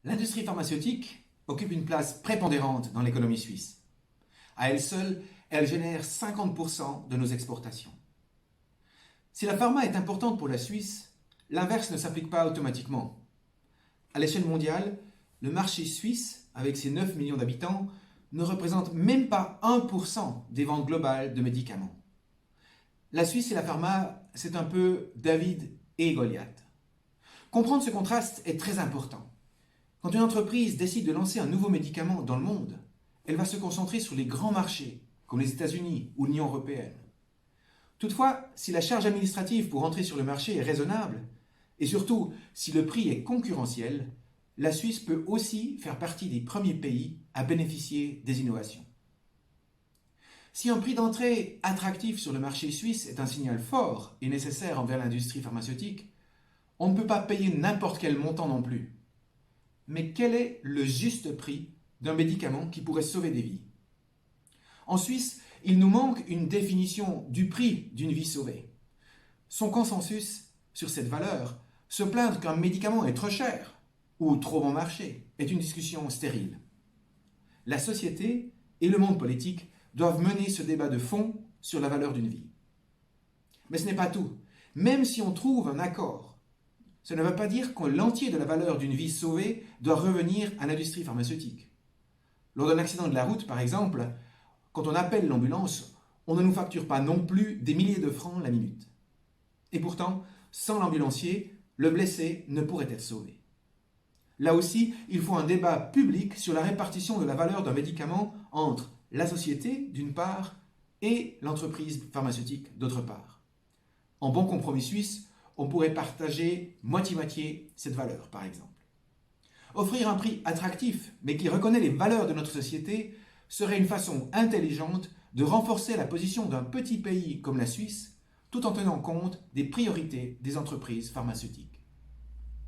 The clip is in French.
L'industrie pharmaceutique occupe une place prépondérante dans l'économie suisse. À elle seule, elle génère 50% de nos exportations. Si la pharma est importante pour la Suisse, l'inverse ne s'applique pas automatiquement. À l'échelle mondiale, le marché suisse, avec ses 9 millions d'habitants, ne représente même pas 1% des ventes globales de médicaments. La Suisse et la pharma, c'est un peu David et Goliath. Comprendre ce contraste est très important. Quand une entreprise décide de lancer un nouveau médicament dans le monde, elle va se concentrer sur les grands marchés, comme les États-Unis ou l'Union européenne. Toutefois, si la charge administrative pour entrer sur le marché est raisonnable, et surtout si le prix est concurrentiel, la Suisse peut aussi faire partie des premiers pays à bénéficier des innovations. Si un prix d'entrée attractif sur le marché suisse est un signal fort et nécessaire envers l'industrie pharmaceutique, on ne peut pas payer n'importe quel montant non plus. Mais quel est le juste prix d'un médicament qui pourrait sauver des vies? En Suisse, il nous manque une définition du prix d'une vie sauvée. Son consensus sur cette valeur, se plaindre qu'un médicament est trop cher ou trop bon marché, est une discussion stérile. La société et le monde politique doivent mener ce débat de fond sur la valeur d'une vie. Mais ce n'est pas tout. Même si on trouve un accord, ça ne veut pas dire que l'entier de la valeur d'une vie sauvée doit revenir à l'industrie pharmaceutique. Lors d'un accident de la route, par exemple, quand on appelle l'ambulance, on ne nous facture pas non plus des milliers de francs la minute. Et pourtant, sans l'ambulancier, le blessé ne pourrait être sauvé. Là aussi, il faut un débat public sur la répartition de la valeur d'un médicament entre la société, d'une part, et l'entreprise pharmaceutique, d'autre part. En bon compromis suisse, on pourrait partager moitié-moitié cette valeur, par exemple. Offrir un prix attractif, mais qui reconnaît les valeurs de notre société, serait une façon intelligente de renforcer la position d'un petit pays comme la Suisse, tout en tenant compte des priorités des entreprises pharmaceutiques.